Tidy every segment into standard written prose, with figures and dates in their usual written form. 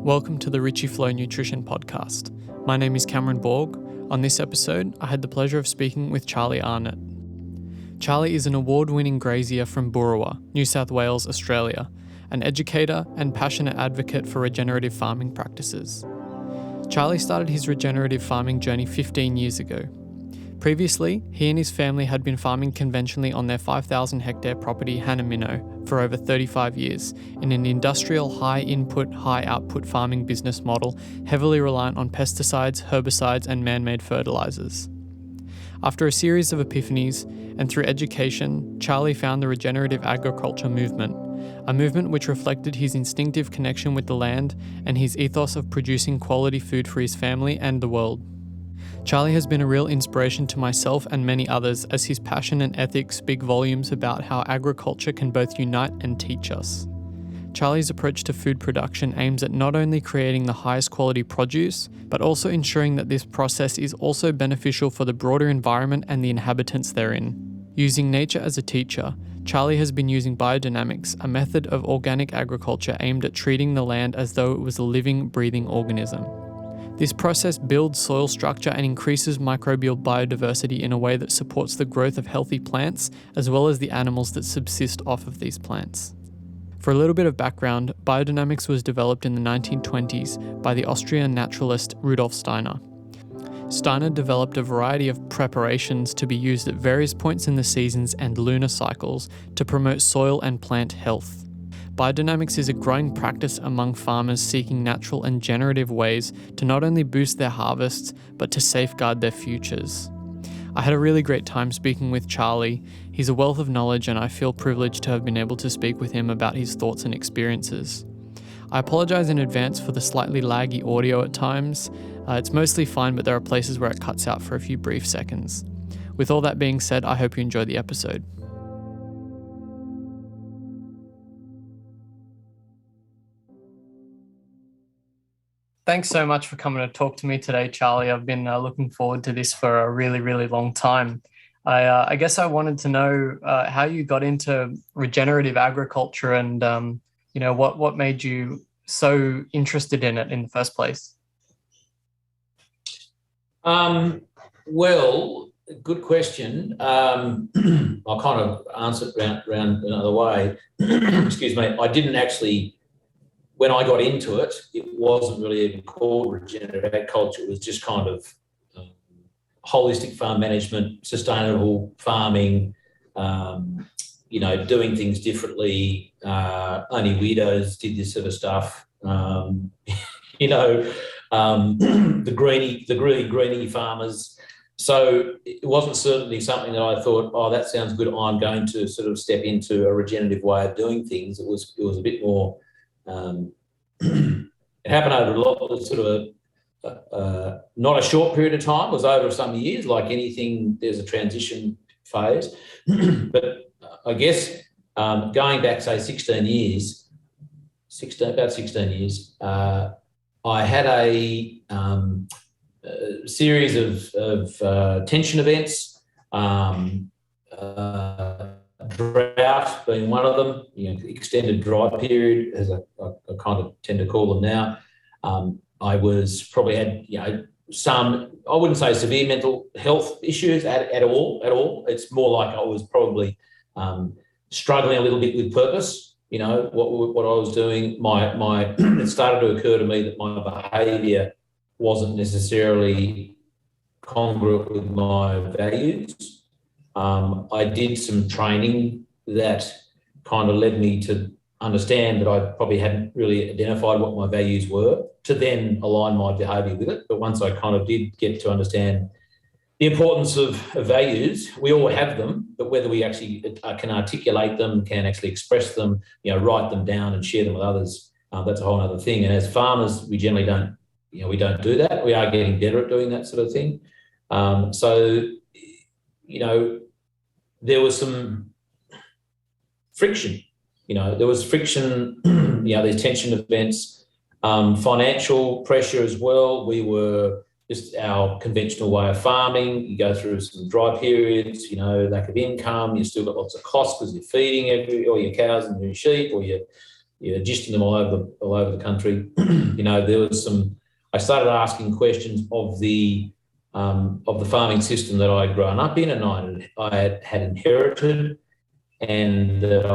Welcome to the Ricci Flow Nutrition Podcast. My name is Cameron Borg. On this episode, I had the pleasure of speaking with Charlie Arnott. Charlie is an award-winning grazier from Boorowa, New South Wales, Australia, an educator and passionate advocate for regenerative farming practices. Charlie started his regenerative farming journey 15 years ago. Previously, he and his family had been farming conventionally on their 5,000 hectare property Hanaminno for over 35 years in an industrial high-input, high-output farming business model heavily reliant on pesticides, herbicides and man-made fertilisers. After a series of epiphanies and through education, Charlie found the regenerative agriculture movement, a movement which reflected his instinctive connection with the land and his ethos of producing quality food for his family and the world. Charlie has been a real inspiration to myself and many others as his passion and ethics speak volumes about how agriculture can both unite and teach us. Charlie's approach to food production aims at not only creating the highest quality produce, but also ensuring that this process is also beneficial for the broader environment and the inhabitants therein. Using nature as a teacher, Charlie has been using biodynamics, a method of organic agriculture aimed at treating the land as though it was a living, breathing organism. This process builds soil structure and increases microbial biodiversity in a way that supports the growth of healthy plants as well as the animals that subsist off of these plants. For a little bit of background, biodynamics was developed in the 1920s by the Austrian naturalist Rudolf Steiner. Steiner developed a variety of preparations to be used at various points in the seasons and lunar cycles to promote soil and plant health. Biodynamics is a growing practice among farmers seeking natural and generative ways to not only boost their harvests, but to safeguard their futures. I had a really great time speaking with Charlie. He's a wealth of knowledge and I feel privileged to have been able to speak with him about his thoughts and experiences. I apologise in advance for the slightly laggy audio at times. It's mostly fine, but there are places where it cuts out for a few brief seconds. With all that being said, I hope you enjoy the episode. Thanks so much for coming to talk to me today, Charlie. I've been looking forward to this for a really, really long time. I guess I wanted to know how you got into regenerative agriculture and, what made you so interested in it in the first place? Well, good question. I'll kind of answer it around another way. Excuse me. I didn't actually... When I got into it, it wasn't really even called regenerative agriculture. It was just kind of holistic farm management, sustainable farming, doing things differently. Only weirdos did this sort of stuff. The really greeny farmers. So it wasn't certainly something that I thought, oh, that sounds good. I'm going to sort of step into a regenerative way of doing things. It was a bit more... it happened over a lot, sort of not a short period of time. It was over some years. Like anything, there's a transition phase. But I guess going back, say, 16 years, I had a series of tension events. Drought being one of them, extended dry period, as I kind of tend to call them now. I was probably had, some, I wouldn't say severe mental health issues at all. It's more like I was probably struggling a little bit with purpose. What I was doing. It started to occur to me that my behaviour wasn't necessarily congruent with my values. I did some training that kind of led me to understand that I probably hadn't really identified what my values were to then align my behaviour with it. But once I kind of did get to understand the importance of values, we all have them, but whether we actually can articulate them, can actually express them, write them down and share them with others, that's a whole other thing. And as farmers, we generally don't do that. We are getting better at doing that sort of thing. There was some friction, there was friction, these tension events, financial pressure as well. We were just our conventional way of farming. You go through some dry periods, lack of income. You still got lots of costs because you're feeding all your cows and your sheep, or gisting them all over the country. There was some. I started asking questions of the farming system that I'd grown up in, and I had inherited, and that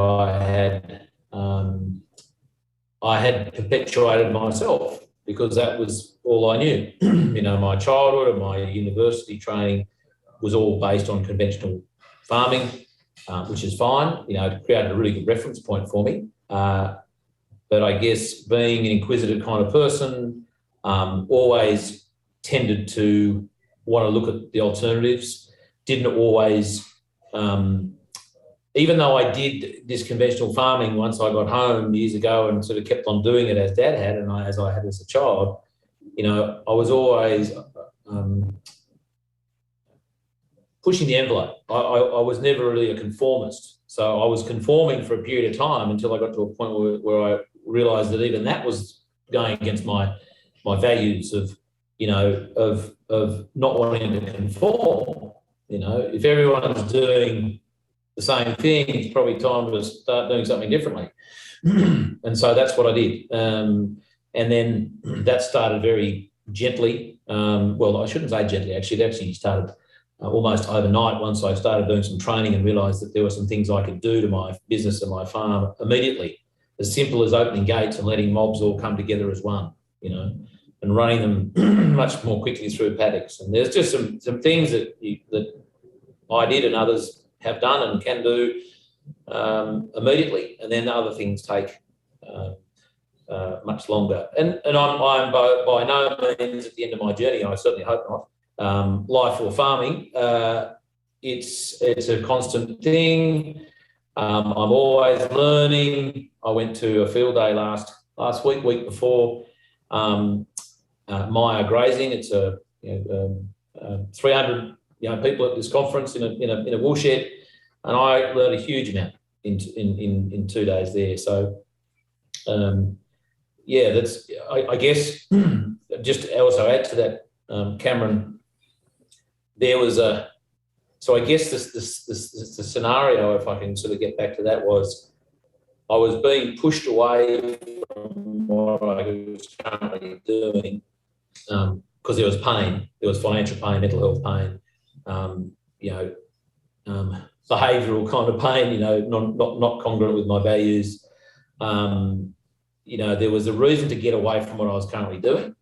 I had perpetuated myself, because that was all I knew. My childhood and my university training was all based on conventional farming, which is fine. It created a really good reference point for me. But I guess being an inquisitive kind of person, always tended to want to look at the alternatives. Didn't always, even though I did this conventional farming once I got home years ago and sort of kept on doing it as Dad had and as I had as a child, I was always pushing the envelope. I was never really a conformist. So I was conforming for a period of time until I got to a point where I realised that even that was going against my values of not wanting to conform. If everyone's doing the same thing, it's probably time to start doing something differently. And so that's what I did. And then that started very gently. Well, I shouldn't say gently, actually. It actually started almost overnight once I started doing some training and realised that there were some things I could do to my business and my farm immediately, as simple as opening gates and letting mobs all come together as one, and running them much more quickly through paddocks. And there's just some things that I did and others have done and can do immediately, and then other things take much longer. And I'm by no means at the end of my journey. I certainly hope not. Life or farming, it's a constant thing. I'm always learning. I went to a field day last week before Maya grazing. It's 300 people at this conference in a woolshed, and I learned a huge amount in 2 days there. So that's I guess just also add to that, Cameron. There was so I guess the scenario, if I can sort of get back to that, was I was being pushed away from what I was currently doing because there was pain. There was financial pain, mental health pain, behavioural kind of pain, not congruent with my values. There was a reason to get away from what I was currently doing.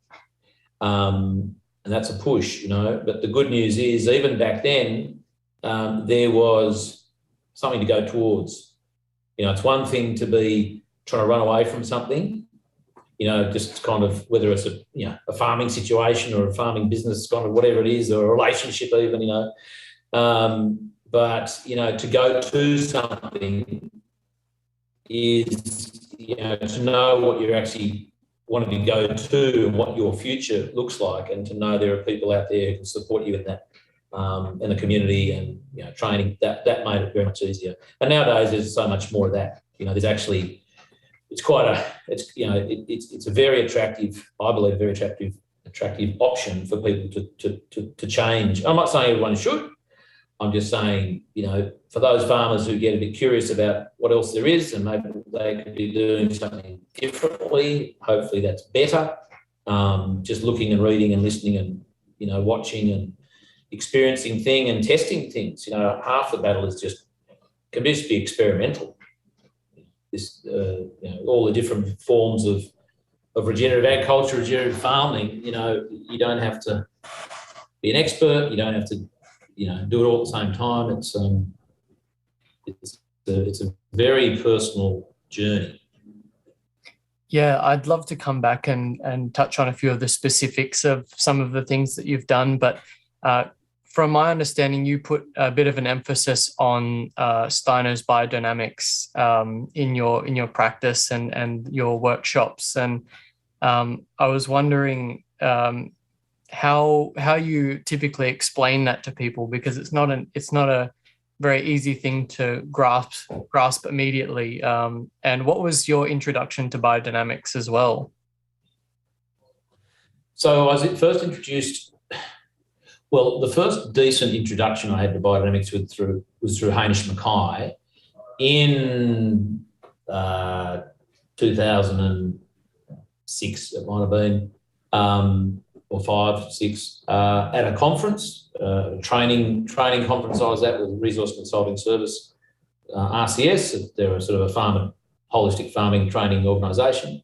And that's a push, But the good news is, even back then, there was something to go towards. It's one thing to be trying to run away from something, just kind of whether it's a farming situation or a farming business, kind of whatever it is, or a relationship even, But, to go to something is, to know what you're actually wanting to go to and what your future looks like, and to know there are people out there who can support you in that, in the community and, training. That made it very much easier. And nowadays there's so much more of that. There's actually, it's a very attractive, I believe, very attractive option for people to change. I'm not saying everyone should. I'm just saying, for those farmers who get a bit curious about what else there is and maybe they could be doing something differently, hopefully that's better. Just looking and reading and listening and, watching and experiencing things and testing things. Half the battle can just be experimental. All the different forms of regenerative agriculture, regenerative farming, you don't have to be an expert. You don't have to do it all at the same time. It's a very personal journey. Yeah, I'd love to come back and touch on a few of the specifics of some of the things that you've done. But from my understanding, you put a bit of an emphasis on Steiner's biodynamics in your practice and your workshops. And I was wondering how you typically explain that to people, because it's not a very easy thing to grasp immediately. And what was your introduction to biodynamics as well? So I was first introduced. Well, the first decent introduction I had to biodynamics was through Hamish Mackay in 2006, it might have been, or 5, 6, at a conference, training conference I was at with Resource Consulting Service, RCS. They're a sort of a holistic farming training organisation.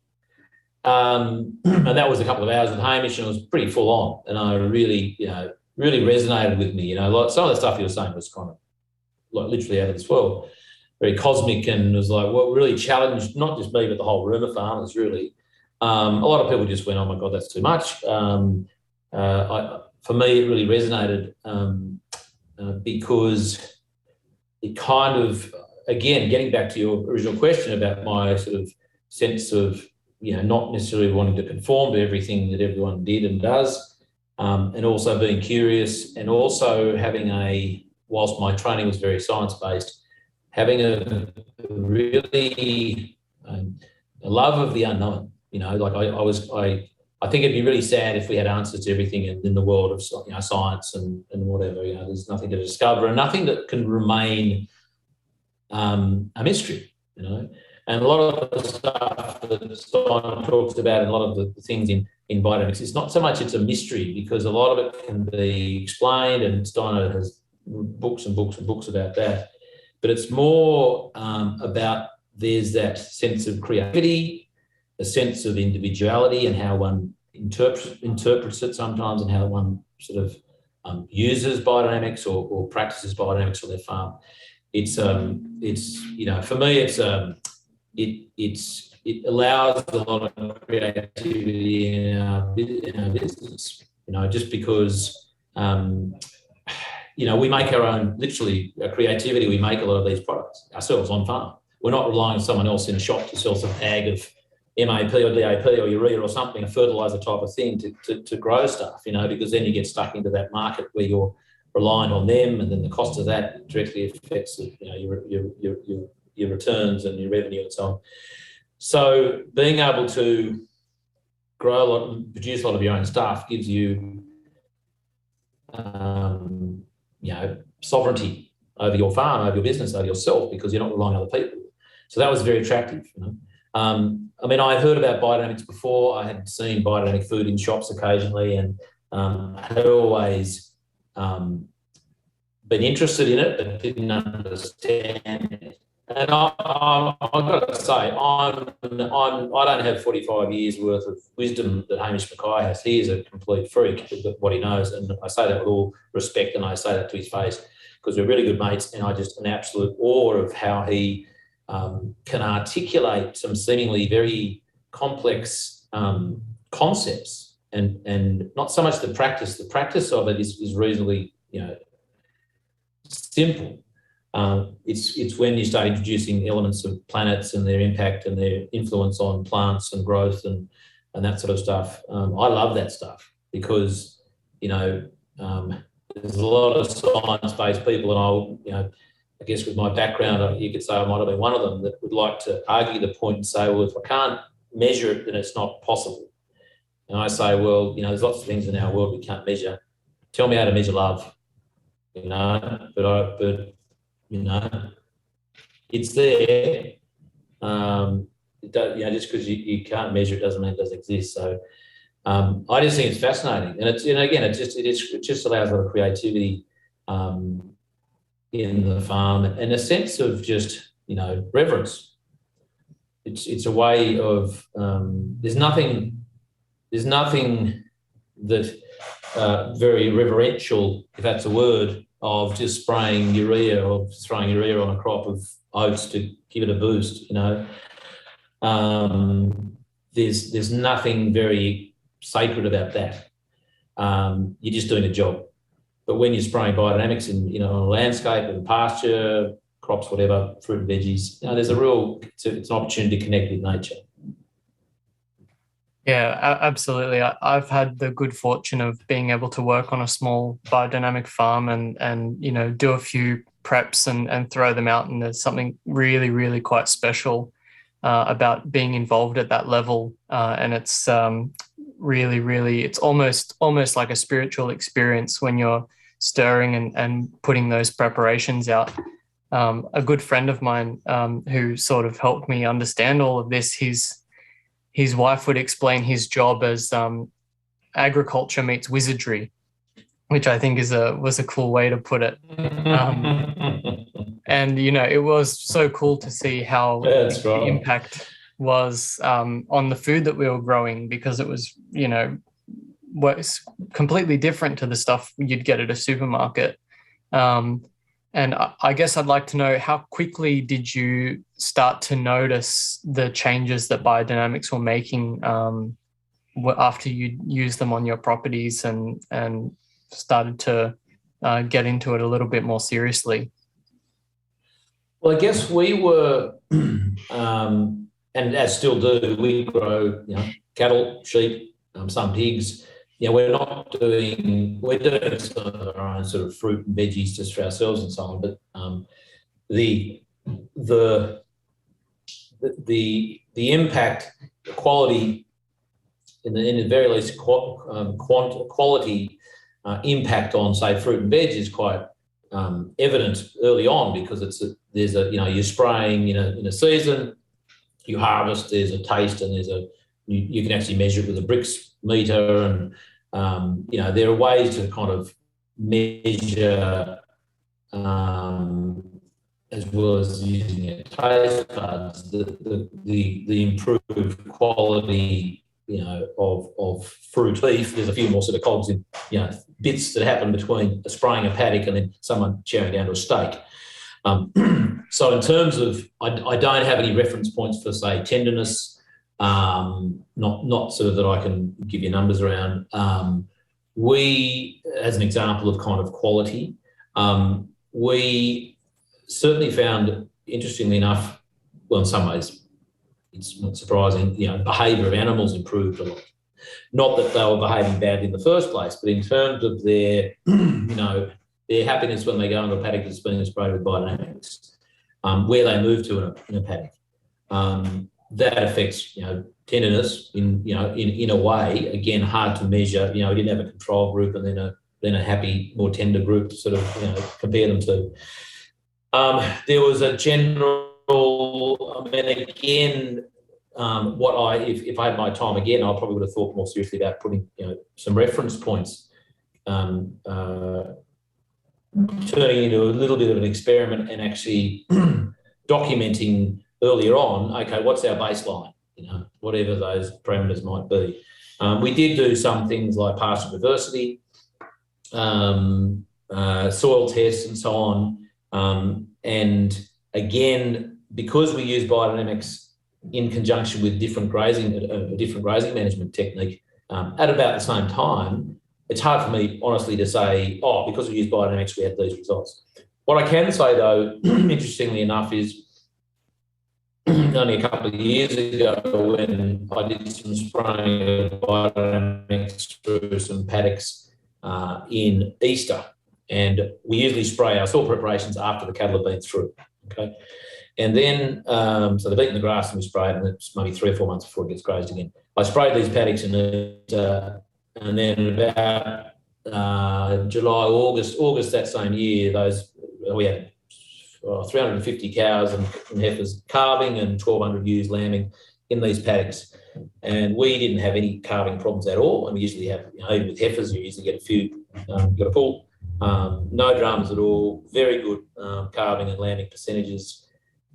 And that was a couple of hours with Hamish, and it was pretty full on. And I really resonated with me. Like some of the stuff he was saying was kind of like literally out of this world, very cosmic, and was like, what really challenged not just me but the whole room of farmers. Really, a lot of people just went, "Oh my God, that's too much." For me, it really resonated because it kind of, again, getting back to your original question about my sort of sense of not necessarily wanting to conform to everything that everyone did and does, and also being curious, and also having whilst my training was very science-based, having a really a love of the unknown. Like I think it'd be really sad if we had answers to everything in the world of science and whatever. There's nothing to discover and nothing that can remain a mystery. And a lot of the stuff that Steiner talks about, and a lot of the things in biodynamics, it's not so much it's a mystery, because a lot of it can be explained, and Steiner has books and books and books about that. But it's more about there's that sense of creativity, a sense of individuality, and how one interprets it sometimes, and how one sort of uses biodynamics or practices biodynamics on their farm. It's for me, it allows a lot of creativity in our business. Just because we make our own, literally, creativity. We make a lot of these products ourselves on farm. We're not relying on someone else in a shop to sell some ag of MAP or DAP or urea or something, a fertilizer type of thing to grow stuff, because then you get stuck into that market where you're reliant on them, and then the cost of that directly affects your returns and your revenue and so on. So being able to grow a lot and produce a lot of your own stuff gives you sovereignty over your farm, over your business, over yourself, because you're not relying on other people. So that was very attractive. I heard about biodynamics before. I had seen biodynamic food in shops occasionally, and had always been interested in it, but didn't understand it. And I've got to say, I don't have 45 years worth of wisdom that Hamish Mackay has. He is a complete freak with what he knows, and I say that with all respect, and I say that to his face, because we're really good mates, and I just an absolute awe of how he can articulate some seemingly very complex concepts, and not so much the practice. The practice of it is reasonably simple. It's when you start introducing elements of planets and their impact and their influence on plants and growth and that sort of stuff. I love that stuff because there's a lot of science-based people, and I guess with my background, you could say I might have been one of them, that would like to argue the point and say, well, if I can't measure it, then it's not possible. And I say, well, there's lots of things in our world we can't measure. Tell me how to measure love, but it's there. Just because you can't measure it doesn't mean it doesn't exist. So I just think it's fascinating, and it's again, it just allows a lot of creativity in the farm, and a sense of just reverence. It's a way of there's nothing that very reverential, if that's a word, of just spraying urea or throwing urea on a crop of oats to give it a boost. There's nothing very sacred about that. You're just doing a job. But when you're spraying biodynamics in on a landscape and pasture, crops, whatever, fruit and veggies, there's it's an opportunity to connect with nature. Yeah, absolutely. I've had the good fortune of being able to work on a small biodynamic farm and do a few preps and throw them out. And there's something really, really quite special about being involved at that level. And it's really, really, it's almost like a spiritual experience when you're stirring and putting those preparations out. a good friend of mine who sort of helped me understand all of this, his wife would explain his job as agriculture meets wizardry, which I think was a cool way to put it. And, it was so cool to see how the impact was on the food that we were growing, because it was, was completely different to the stuff you'd get at a supermarket. And I guess I'd like to know, how quickly did you start to notice the changes that biodynamics were making after you used them on your properties and started to get into it a little bit more seriously? Well, I guess we were, and as still do, we grow, cattle, sheep, some pigs. We're doing some of our own sort of fruit and veggies just for ourselves and so on. But the impact, the quality, in the very least, quality impact on, say, fruit and veg is quite evident early on, because you're spraying in a season, you harvest, there's a taste, and you can actually measure it with a bricks meter, and there are ways to kind of measure, as well as using your taste buds, the improved quality, of fruit. Beef, there's a few more sort of cogs in, bits that happen between spraying a paddock and then someone chowing down to a steak. So in terms of, I don't have any reference points for, say, tenderness, not sort of that I can give you numbers around. We, as an example of kind of quality, we certainly found, interestingly enough, well, in some ways, it's not surprising, behaviour of animals improved a lot. Not that they were behaving badly in the first place, but in terms of their, their happiness when they go into a paddock that's been sprayed with biodynamics, where they move to in a paddock. That affects, tenderness in a way, again, hard to measure. We didn't have a control group and then a happy, more tender group to sort of, compare them to. There was a general, again, if I had my time again, I probably would have thought more seriously about putting, some reference points, turning into a little bit of an experiment and actually documenting earlier on, okay, what's our baseline, whatever those parameters might be. We did do some things like pasture diversity, soil tests and so on. And again, because we use biodynamics in conjunction with different grazing management technique at about the same time, it's hard for me, honestly, to say, because we use biodynamics, we had these results. What I can say, though, interestingly enough, is only a couple of years ago, when I did some spraying of biodynamics through some paddocks in Easter, and we usually spray our soil preparations after the cattle have been through, okay? And then, so they've eaten the grass and we sprayed, and it's maybe 3 or 4 months before it gets grazed again. I sprayed these paddocks in and then about July, August that same year, we had 350 cows and heifers calving and 1,200 ewes lambing in these paddocks. And we didn't have any calving problems at all. And we usually have, even with heifers, you usually get a few, you've got a pull, no dramas at all, very good calving and lambing percentages.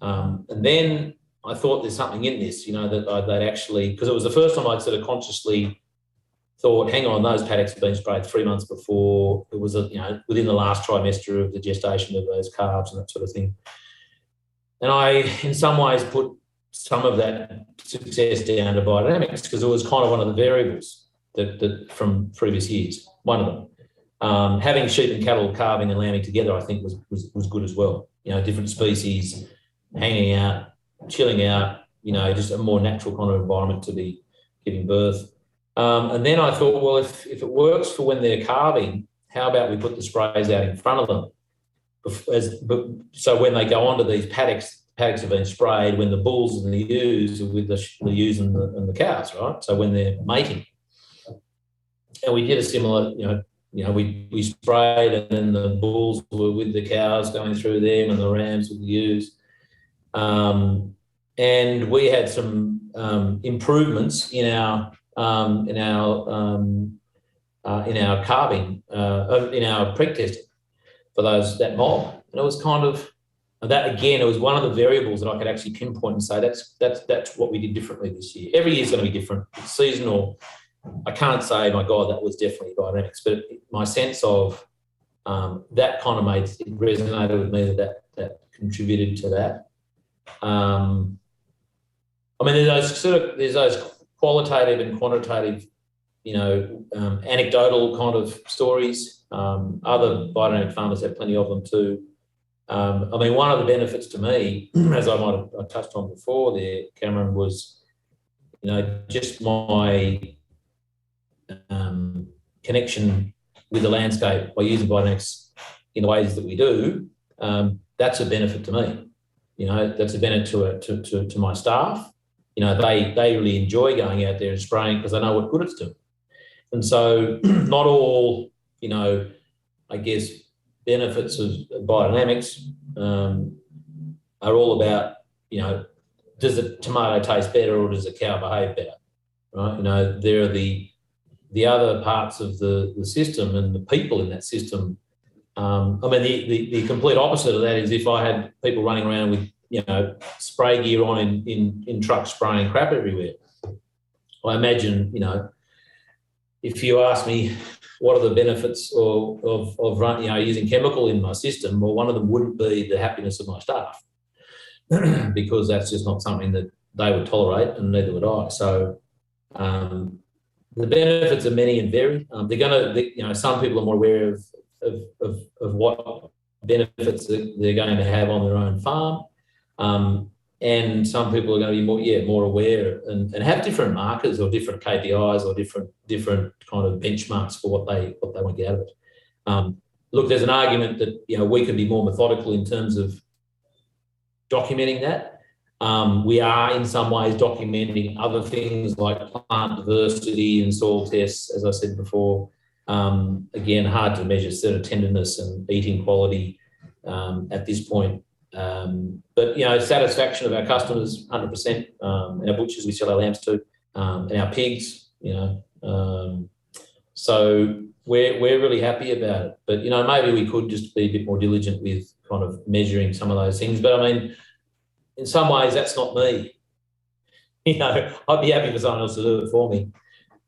And then I thought there's something in this, that they'd actually, because it was the first time I'd sort of consciously thought, hang on, those paddocks have been sprayed 3 months before. It was, within the last trimester of the gestation of those calves and that sort of thing. And I, in some ways, put some of that success down to biodynamics, because it was kind of one of the variables that from previous years, one of them. Having sheep and cattle calving and lambing together, I think, was good as well. Different species hanging out, chilling out, just a more natural kind of environment to be giving birth. And then I thought, well, if it works for when they're calving, how about we put the sprays out in front of them? So when they go onto these paddocks have been sprayed when the bulls and the ewes are with the ewes and the cows, right? So when they're mating. And we did a similar, we sprayed, and then the bulls were with the cows going through them, and the rams with the ewes. And we had some improvements in our calving, in our preg testing for that mob. And it was kind of that, again, it was one of the variables that I could actually pinpoint and say that's what we did differently this year. Every year's going to be different. It's seasonal. I can't say, my God, that was definitely biodynamics, but my sense of that kind of it resonated with me, that contributed to that. There's those qualitative and quantitative, anecdotal kind of stories. Other biodynamic farmers have plenty of them too. One of the benefits to me, as I touched on before there, Cameron, was, just my connection with the landscape by using biodynamics in the ways that we do. That's a benefit to me. That's a benefit to my staff. They really enjoy going out there and spraying because they know what good it's doing. And so not all, I guess, benefits of biodynamics are all about, does the tomato taste better or does the cow behave better, right? There are the other parts of the system and the people in that system. The complete opposite of that is if I had people running around with, spray gear on in trucks spraying crap everywhere. I imagine, if you ask me what are the benefits of using chemical in my system, well, one of them wouldn't be the happiness of my staff because that's just not something that they would tolerate, and neither would I. So the benefits are many and varied. Some people are more aware of what benefits they're going to have on their own farm. And some people are going to be more aware and have different markers or different KPIs or different kind of benchmarks for what they want to get out of it. Look, there's an argument that we could be more methodical in terms of documenting that. We are in some ways documenting other things like plant diversity and soil tests, as I said before. Again, hard to measure sort of tenderness and eating quality at this point. But satisfaction of our customers, 100%. Our butchers we sell our lambs to, and our pigs. So we're really happy about it. But maybe we could just be a bit more diligent with kind of measuring some of those things. But in some ways, that's not me. I'd be happy for someone else to do it for me.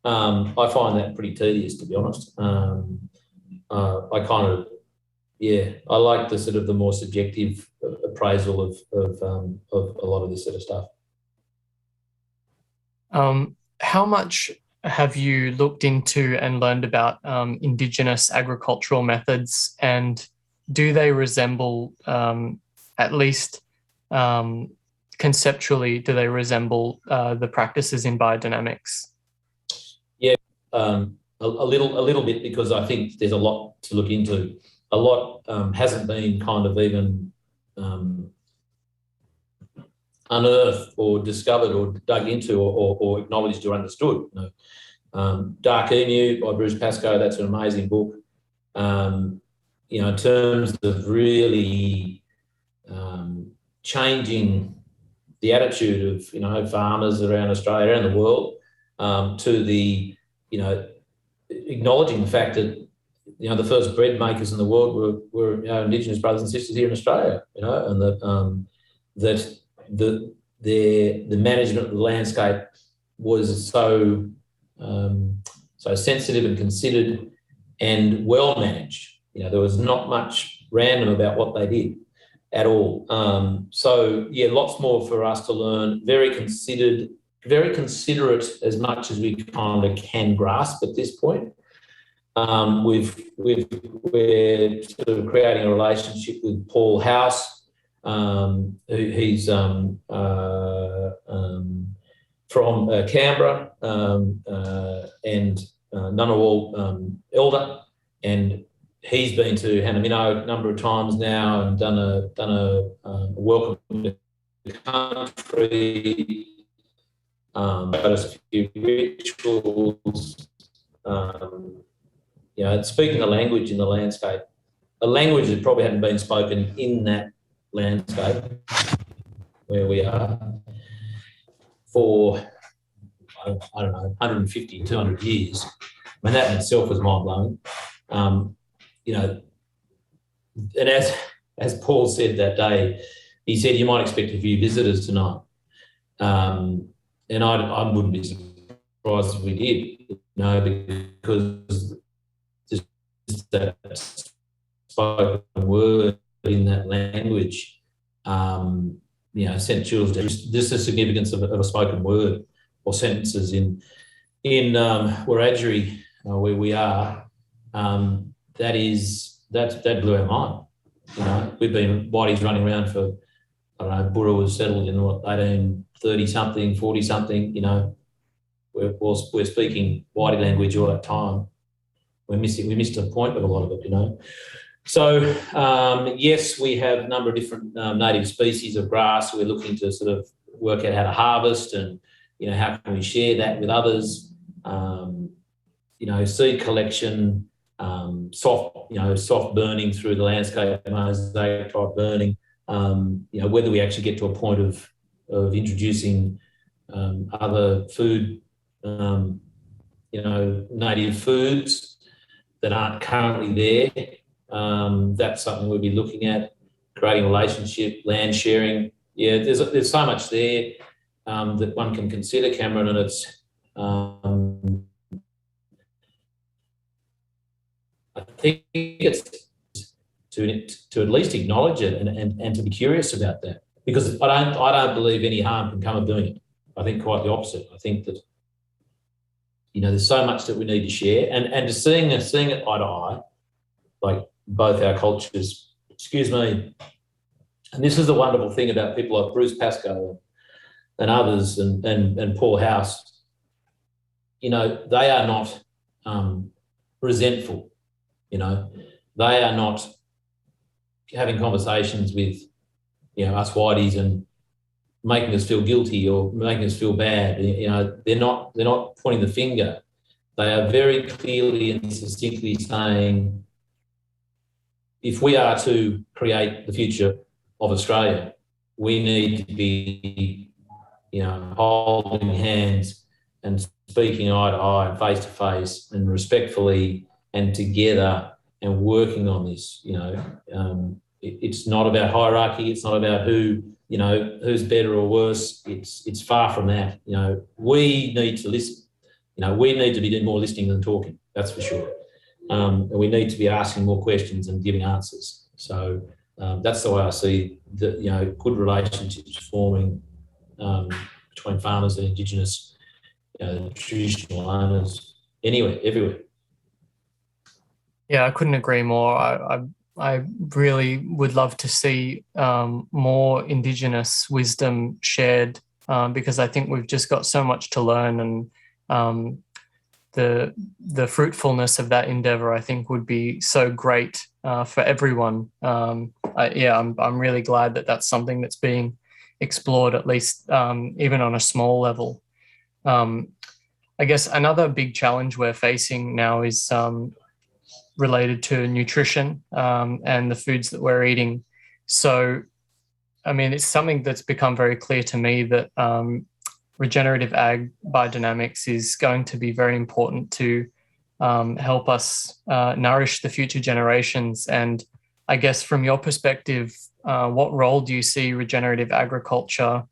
I find that pretty tedious, to be honest. I like the sort of the more subjective appraisal of a lot of this sort of stuff. How much have you looked into and learned about Indigenous agricultural methods, and do they resemble, at least conceptually, do they resemble the practices in biodynamics? Yeah, a little bit, because I think there's a lot to look into. A lot hasn't been kind of even unearthed or discovered or dug into or acknowledged or understood. Dark Emu by Bruce Pascoe, that's an amazing book. In terms of really changing the attitude of farmers around Australia and the world to the acknowledging the fact that the first bread makers in the world were Indigenous brothers and sisters here in Australia, and that the management of the landscape was so sensitive and considered and well managed. There was not much random about what they did at all. Lots more for us to learn. Very considered, very considerate, as much as we kind of can grasp at this point. We're sort of creating a relationship with Paul House. He's from Canberra and Ngunnawal elder, and he's been to Hanaminno a number of times now and done a welcome to the country, got us a few rituals. speaking a language in the landscape, a language that probably hadn't been spoken in that landscape where we are for, I don't know, 150, 200 years. I mean, that in itself was mind-blowing. And as Paul said that day, he said, you might expect a few visitors tonight. And I wouldn't be surprised if we did, because just that spoken word in that language, sent chills down. Just the significance of a spoken word or sentences in Wiradjuri, where we are, that blew our mind. We've been whiteys running around for, I don't know, Boorowa was settled in 1830 something, 40 something. We're speaking whitey language all that time. We missed the point of a lot of it. So yes, we have a number of different native species of grass. We're looking to sort of work out how to harvest and how can we share that with others. Seed collection, soft burning through the landscape, mosaic type burning. Whether we actually get to a point of introducing other food, native foods that aren't currently there. That's something we'll be looking at. Creating relationship, land sharing. Yeah, there's so much there that one can consider, Cameron, and it's. I think it's to at least acknowledge it and to be curious about that, because I don't believe any harm can come of doing it. I think quite the opposite. I think that there's so much that we need to share, and to seeing it eye to eye, like both our cultures. Excuse me. And this is the wonderful thing about people like Bruce Pascoe and others, and Paul House. They are not resentful. They are not having conversations with, us whiteys and making us feel guilty or making us feel bad. They're not pointing the finger. They are very clearly and succinctly saying, if we are to create the future of Australia, we need to be, holding hands and speaking eye to eye and face to face and respectfully and together and working on this. It's not about hierarchy. It's not about who's better or worse. It's far from that. We need to listen. We need to be doing more listening than talking. That's for sure. And we need to be asking more questions and giving answers. So that's the way I see the good relationships forming between farmers and Indigenous, traditional owners, everywhere. Yeah, I couldn't agree more. I really would love to see more Indigenous wisdom shared, because I think we've just got so much to learn, and the fruitfulness of that endeavour, I think, would be so great for everyone. I'm really glad that that's something that's being explored, at least even on a small level. I guess another big challenge we're facing now is related to nutrition and the foods that we're eating. So, it's something that's become very clear to me that regenerative ag biodynamics is going to be very important to help us nourish the future generations. And I guess from your perspective, what role do you see regenerative agriculture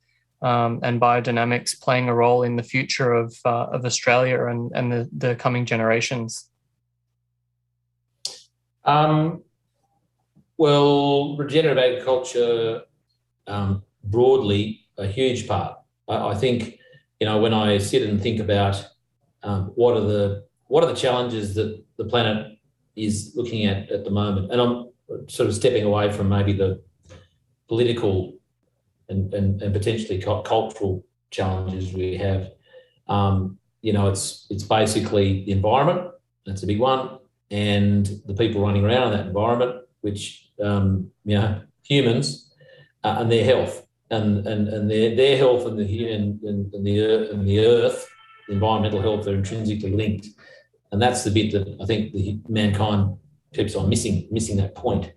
and biodynamics playing a role in the future of Australia and the coming generations? Well, regenerative agriculture, broadly, a huge part. I think, when I sit and think about what are the challenges that the planet is looking at the moment, and I'm sort of stepping away from maybe the political and potentially cultural challenges we have. It's basically the environment. That's a big one. And the people running around in that environment, which humans, and their health, and their health and the earth, the environmental health are intrinsically linked. And that's the bit that I think mankind keeps on missing that point.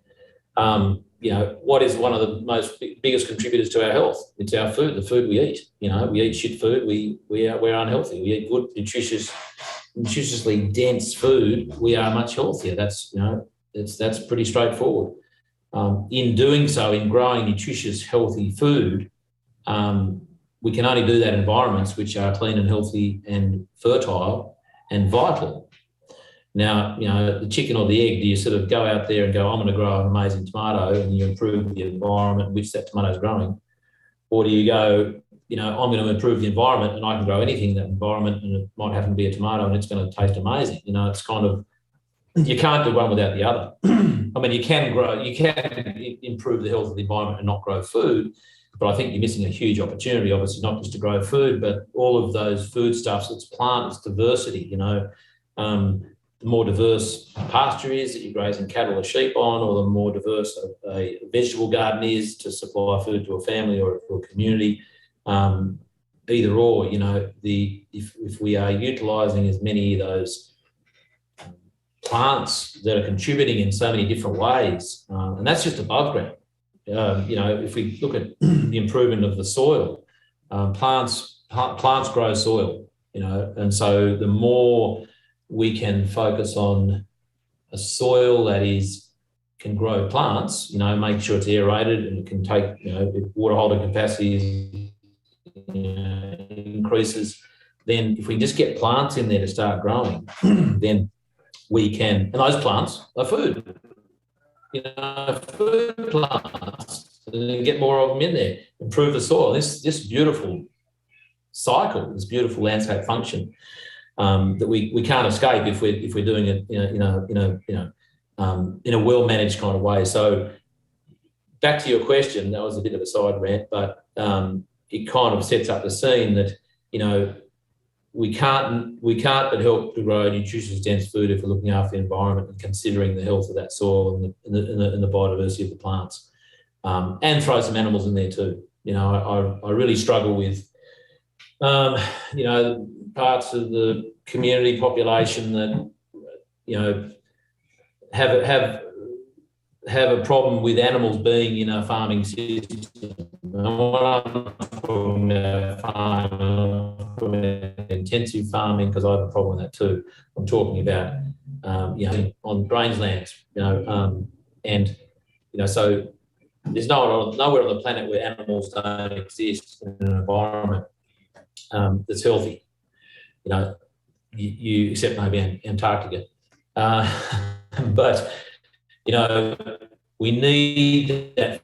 What is one of the biggest contributors to our health? It's our food, the food we eat. We eat shit food, we're unhealthy. We eat good, nutritiously dense food, we are much healthier. That's pretty straightforward. In doing so, in growing nutritious, healthy food, we can only do that in environments which are clean and healthy and fertile and vital. Now, the chicken or the egg, do you sort of go out there and go, I'm going to grow an amazing tomato, and you improve the environment in which that tomato is growing? Or do you go, I'm going to improve the environment and I can grow anything in that environment, and it might happen to be a tomato and it's going to taste amazing. It's kind of, you can't do one without the other. I mean, you can improve the health of the environment and not grow food, but I think you're missing a huge opportunity, obviously, not just to grow food, but all of those foodstuffs. It's plant, it's diversity, the more diverse a pasture is that you're grazing cattle or sheep on, or the more diverse a vegetable garden is to supply food to a family or a community. Either or, if we are utilising as many of those plants that are contributing in so many different ways, and that's just above ground. If we look at the improvement of the soil, plants grow soil, and so the more we can focus on a soil that can grow plants, make sure it's aerated and it can take, water holding capacity increases, then if we just get plants in there to start growing, then we can, and those plants are food, food plants, and get more of them in there, improve the soil. This beautiful cycle, this beautiful landscape function, that we can't escape if we're doing it in a well managed kind of way. So back to your question, that was a bit of a side rant, but it kind of sets up the scene that we can't but help to grow nutritious dense food if we're looking after the environment and considering the health of that soil and the biodiversity of the plants, and throw some animals in there too. I really struggle with parts of the community population that have a problem with animals being in a farming system. And what I'm talking about intensive farming, because I have a problem with that too. I'm talking about on rangelands, and so there's nowhere on the planet where animals don't exist in an environment that's healthy. You except maybe Antarctica, but we need that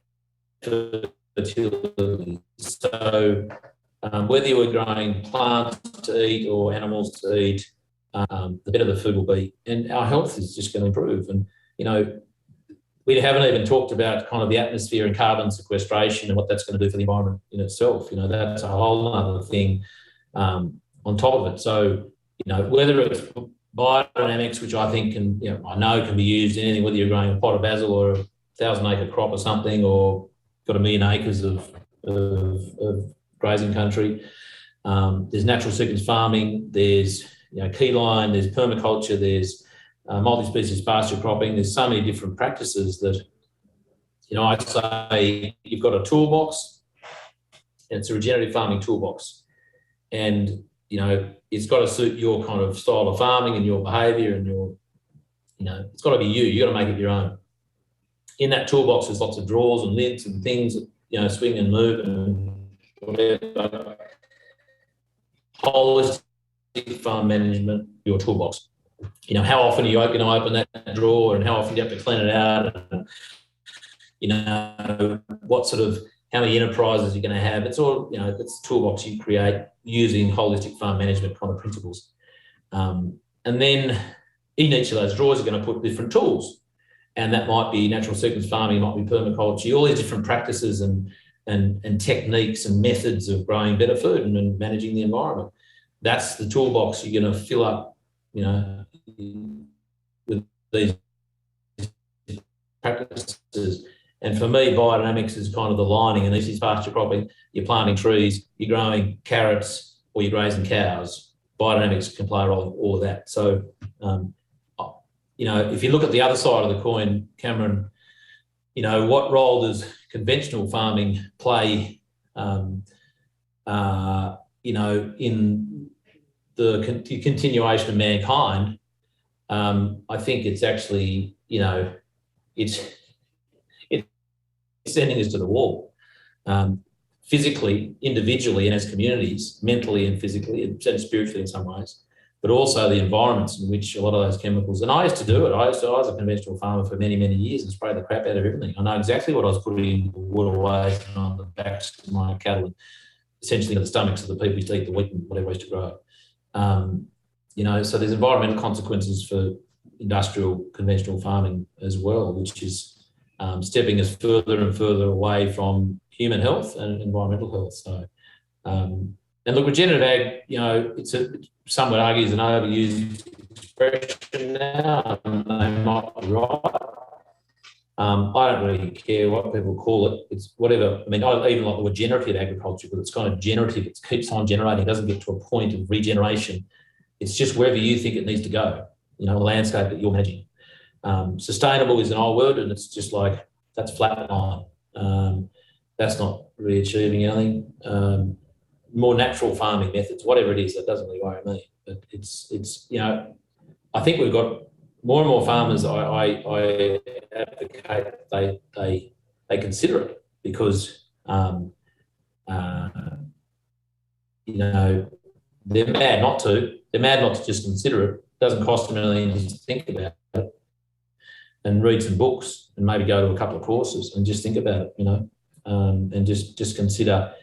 fertility. So whether you were growing plants to eat or animals to eat, the better the food will be, and our health is just going to improve. And we haven't even talked about kind of the atmosphere and carbon sequestration and what that's going to do for the environment in itself. That's a whole other thing on top of it. So whether it's biodynamics, which I think I know can be used in anything, whether you're growing a pot of basil or a 1,000-acre crop or something, or got 1 million acres of grazing country. There's natural sequence farming, there's keyline, there's permaculture, there's multi-species pasture cropping. There's so many different practices that, I'd say you've got a toolbox, and it's a regenerative farming toolbox. And, it's got to suit your kind of style of farming and your behaviour and your, it's got to be you. You've got to make it your own. In that toolbox, there's lots of drawers and lids and things that, swing and move and whatever. Holistic farm management, your toolbox. How often are you going to open that drawer, and how often do you have to clean it out? And, what sort of, how many enterprises you're going to have. It's all, it's a toolbox you create using holistic farm management kind of principles. And then in each of those drawers, you're going to put different tools. And that might be natural sequence farming, it might be permaculture, all these different practices and techniques and methods of growing better food and managing the environment. That's the toolbox you're going to fill up, with these practices. And for me, biodynamics is kind of the lining, and this is pasture cropping. You're planting trees, you're growing carrots, or you're grazing cows. Biodynamics can play a role in all of that. So If you look at the other side of the coin, Cameron, what role does conventional farming play, in the continuation of mankind? I think it's actually, it's sending us to the wall, physically, individually, and as communities, mentally and physically, and spiritually in some ways, but also the environments in which a lot of those chemicals. And I used to do it. I was a conventional farmer for many, many years and sprayed the crap out of everything. I know exactly what I was putting in the waterways and on the backs of my cattle, and essentially in the stomachs of the people who used to eat the wheat and whatever used to grow. So there's environmental consequences for industrial conventional farming as well, which is stepping us further and further away from human health and environmental health. So, and look, regenerative ag, some would argue is an overused expression now, and they might be right. I don't really care what people call it. It's whatever. I mean, I even like the word generative agriculture, but it's kind of generative. It keeps on generating. It doesn't get to a point of regeneration. It's just wherever you think it needs to go, the landscape that you're managing. Sustainable is an old word, and it's just like, that's flatline. That's not really achieving anything. More natural farming methods, whatever it is, that doesn't really worry me. But it's I think we've got more and more farmers. I advocate they consider it, because they're mad not to. They're mad not to just consider it. It doesn't cost them anything to think about it and read some books and maybe go to a couple of courses and just think about it, and just consider,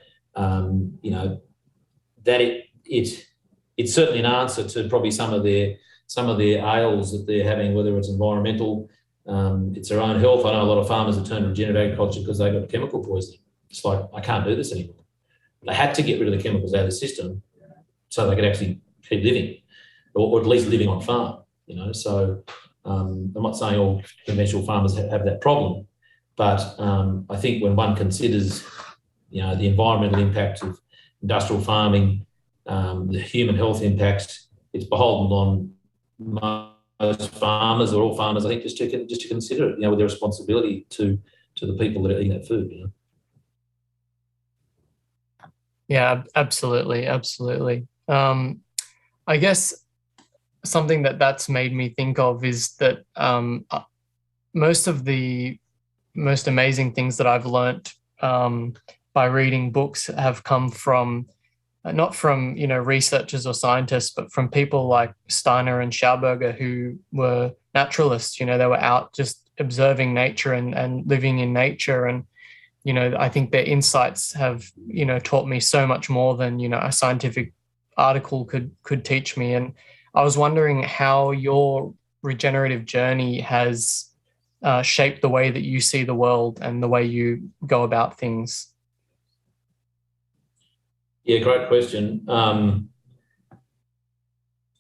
that it's certainly an answer to probably some of their ails that they're having, whether it's environmental, it's their own health. I know a lot of farmers have turned to regenerative agriculture because they got chemical poisoning. It's like, I can't do this anymore. They had to get rid of the chemicals out of the system so they could actually keep living, or at least living on farm. So I'm not saying all conventional farmers have that problem, but I think when one considers, the environmental impact of industrial farming, the human health impacts, it's beholden on most farmers, or all farmers, I think, just to consider it, with their responsibility to the people that are eating that food. Yeah, absolutely. I guess something that's made me think of is that most of the most amazing things that I've learnt by reading books have come from, not from researchers or scientists, but from people like Steiner and Schauberger, who were naturalists. They were out just observing nature and living in nature. And I think their insights have taught me so much more than a scientific article could teach me. And I was wondering how your regenerative journey has shaped the way that you see the world and the way you go about things. Yeah, great question.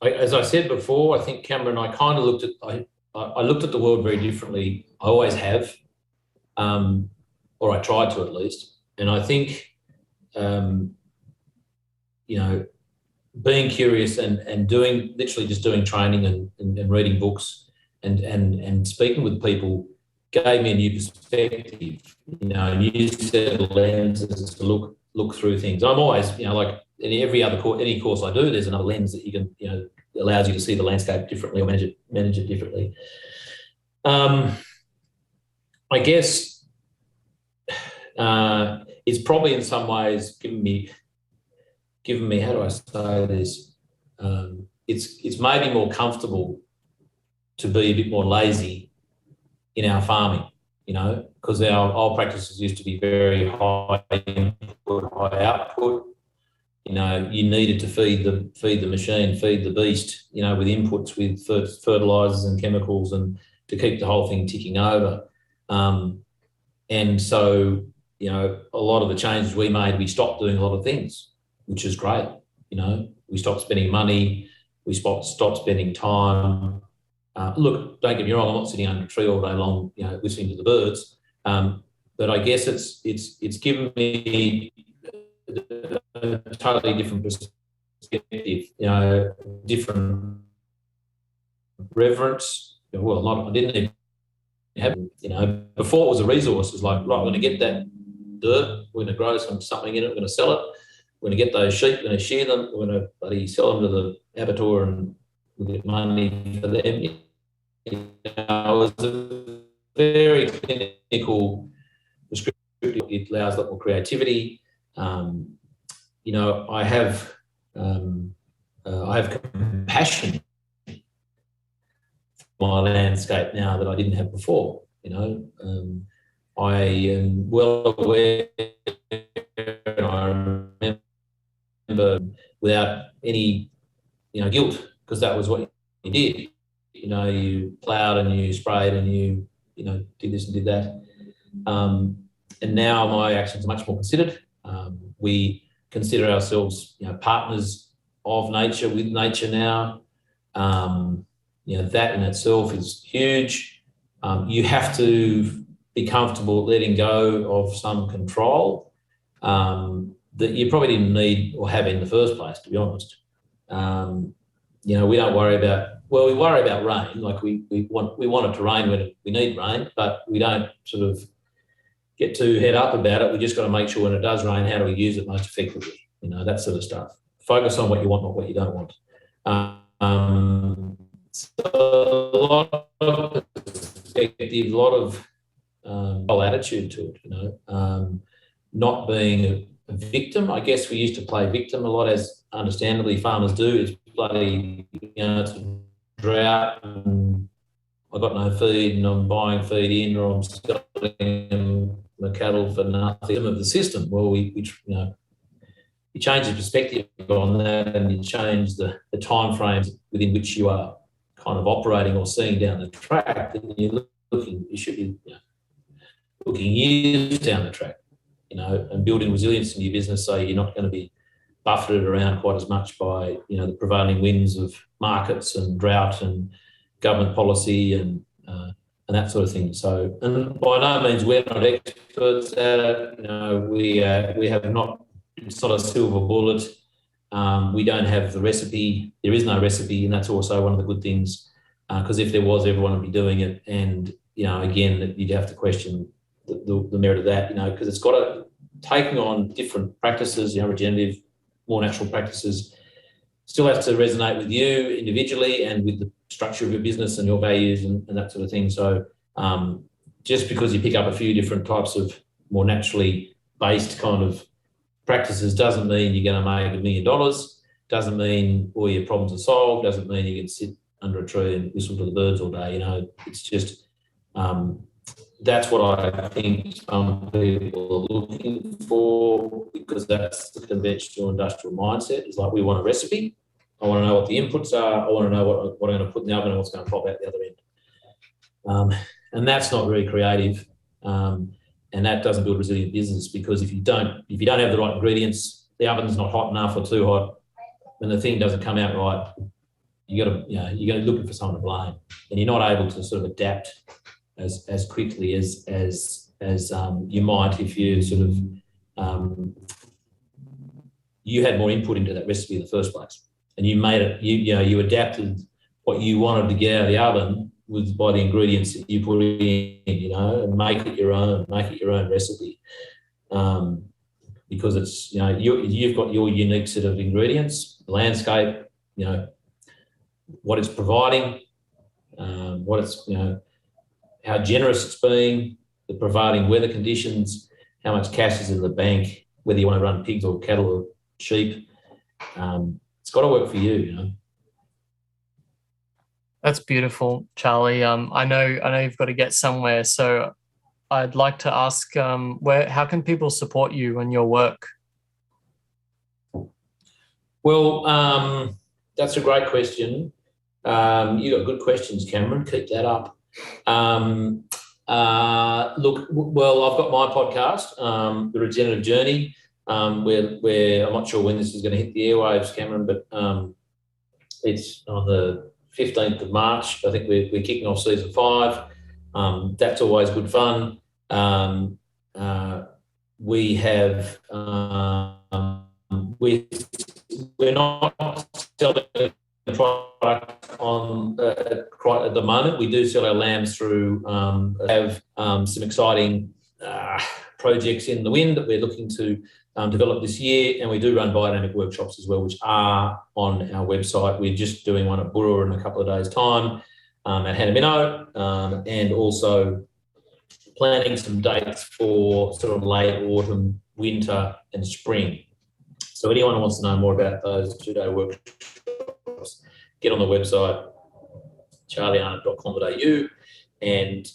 As I said before, I think, Cameron, I kind of looked at the world very differently. I always have, or I tried to at least. And I think, being curious and literally just doing training and reading books and speaking with people gave me a new perspective, a new set of lenses to look through things. I'm always, like in any course I do, there's another lens that you can, allows you to see the landscape differently or manage it differently. I guess it's probably in some ways given me, how do I say this? It's made me more comfortable to be a bit more lazy in our farming, because our old practices used to be very high input, high output. You needed to feed the machine, feed the beast, with inputs, with fertilisers and chemicals, and to keep the whole thing ticking over. And so, a lot of the changes we made, we stopped doing a lot of things, which is great. We stopped spending money, we stopped spending time. Look, don't get me wrong, I'm not sitting under a tree all day long, listening to the birds. But I guess it's given me a totally different perspective, different reverence. Well, I didn't even have, before it was a resource. It was like, right, we're going to get that dirt, we're going to grow something in it, we're going to sell it, we're going to get those sheep, we're going to shear them, we're going to bloody sell them to the abattoir and we'll get money for them. It was a very clinical prescriptive. It allows a lot more creativity. I have compassion for my landscape now that I didn't have before. I am well aware, and I remember without any, guilt, because that was what you did. You ploughed and you sprayed and you did this and did that. And now my actions are much more considered. We consider ourselves, partners of nature, with nature now. That in itself is huge. You have to be comfortable letting go of some control that you probably didn't need or have in the first place, to be honest. We don't worry about, we worry about rain. Like we want it to rain when we need rain, but we don't sort of get too head up about it. We just got to make sure when it does rain, how do we use it most effectively? That sort of stuff. Focus on what you want, not what you don't want. So a lot of perspective, a lot of attitude to it, not being a victim. I guess we used to play victim a lot, as understandably farmers do. It's bloody, it's a drought and I got no feed and I'm buying feed in, or I'm selling the cattle for nothing of the system. Well, you change the perspective on that, and you change the time frames within which you are kind of operating or seeing down the track. And you should be looking years down the track, and building resilience in your business, so you're not going to be buffeted around quite as much by the prevailing winds of markets and drought and government policy and that sort of thing. So, and by no means we're not experts at it. We have not. It's not a silver bullet. We don't have the recipe. There is no recipe, and that's also one of the good things. Because if there was, everyone would be doing it, and again, you'd have to question the merit of that. Because it's got to taking on different practices. Regenerative, more natural practices, still has to resonate with you individually and with the structure of your business and your values and that sort of thing. So just because you pick up a few different types of more naturally based kind of practices doesn't mean you're going to make $1 million, doesn't mean all your problems are solved, doesn't mean you can sit under a tree and whistle to the birds all day. It's just that's what I think some people are looking for, because that's the conventional industrial mindset. It's like, we want a recipe. I want to know what the inputs are. I want to know what I'm going to put in the oven and what's going to pop out the other end. And that's not very creative. And that doesn't build resilient business, because if you don't have the right ingredients, the oven's not hot enough or too hot, when the thing doesn't come out right, you're looking for someone to blame, and you're not able to sort of adapt as quickly as you might if you sort of you had more input into that recipe in the first place, and you made it. You adapted what you wanted to get out of the oven by the ingredients that you put in, and make it your own recipe, because it's you've got your unique set of ingredients, the landscape, what it's providing, what it's how generous it's being, the prevailing weather conditions, how much cash is in the bank, whether you want to run pigs or cattle or sheep. It's got to work for you, That's beautiful, Charlie. I know you've got to get somewhere, so I'd like to ask, how can people support you and your work? Well, that's a great question. You got good questions, Cameron. Keep that up. Look, well, I've got my podcast, The Regenerative Journey, where I'm not sure when this is going to hit the airwaves, Cameron, but it's on the 15th of March. I think we're kicking off season 5. That's always good fun. We have we're not selling product on at the moment. We do sell our lambs through, have some exciting projects in the wind that we're looking to develop this year, and we do run biodynamic workshops as well, which are on our website. We're just doing one at Boorowa in a couple of days' time at Hanaminno, and also planning some dates for sort of late autumn, winter and spring. So anyone who wants to know more about those 2-day workshops, get on the website, charliearnott.com.au, and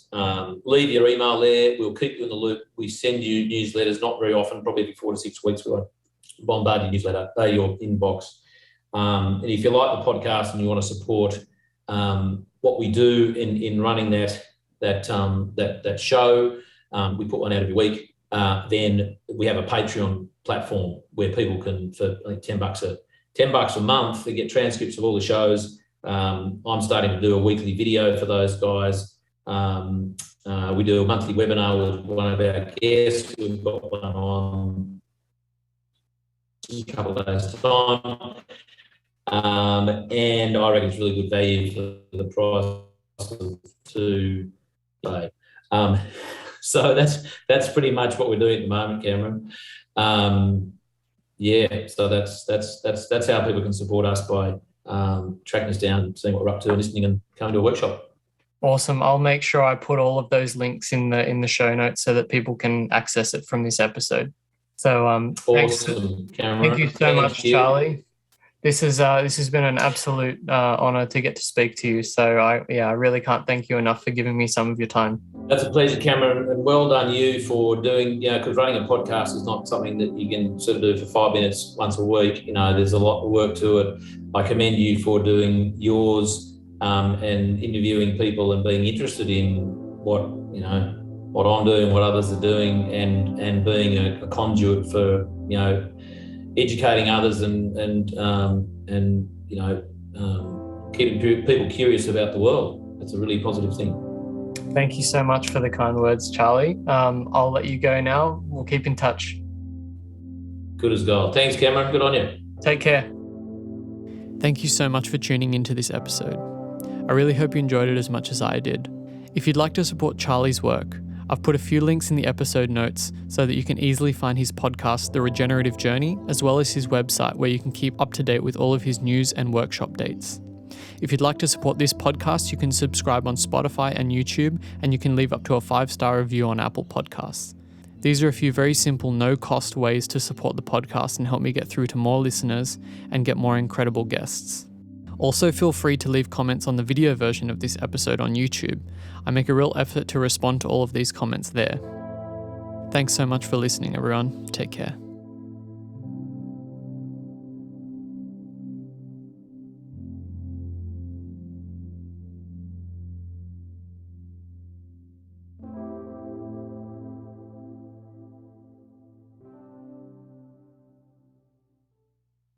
leave your email there. We'll keep you in the loop. We send you newsletters, not very often, probably every 4 to 6 weeks. We won't bombard your newsletter. They're your inbox. And if you like the podcast and you want to support what we do in running that show, we put one out every week. Then we have a Patreon platform where people can, for I think $10 a month, they get transcripts of all the shows. I'm starting to do a weekly video for those guys. We do a monthly webinar with one of our guests. We've got one on in a couple of days' time. And I reckon it's really good value for the price of $2. So that's pretty much what we're doing at the moment, Cameron. So that's how people can support us, by tracking us down, seeing what we're up to, and listening and coming to a workshop. Awesome. I'll make sure I put all of those links in the show notes so that people can access it from this episode. So awesome, Cameron. Thank you so much, Charlie. This has been an absolute honour to get to speak to you. So I really can't thank you enough for giving me some of your time. That's a pleasure, Cameron, and well done you for doing, because running a podcast is not something that you can sort of do for 5 minutes once a week. There's a lot of work to it. I commend you for doing yours and interviewing people and being interested in what I'm doing, what others are doing, and being a conduit for, educating others and keeping people curious about the world. It's a really positive thing. Thank you so much for the kind words, Charlie. I'll let you go now. We'll keep in touch. Good as gold. Thanks, Cameron. Good on you. Take care. Thank you so much for tuning into this episode. I really hope you enjoyed it as much as I did. If you'd like to support Charlie's work, I've put a few links in the episode notes so that you can easily find his podcast, The Regenerative Journey, as well as his website where you can keep up to date with all of his news and workshop dates. If you'd like to support this podcast, you can subscribe on Spotify and YouTube, and you can leave up to a 5-star review on Apple Podcasts. These are a few very simple, no-cost ways to support the podcast and help me get through to more listeners and get more incredible guests. Also, feel free to leave comments on the video version of this episode on YouTube. I make a real effort to respond to all of these comments there. Thanks so much for listening, everyone. Take care.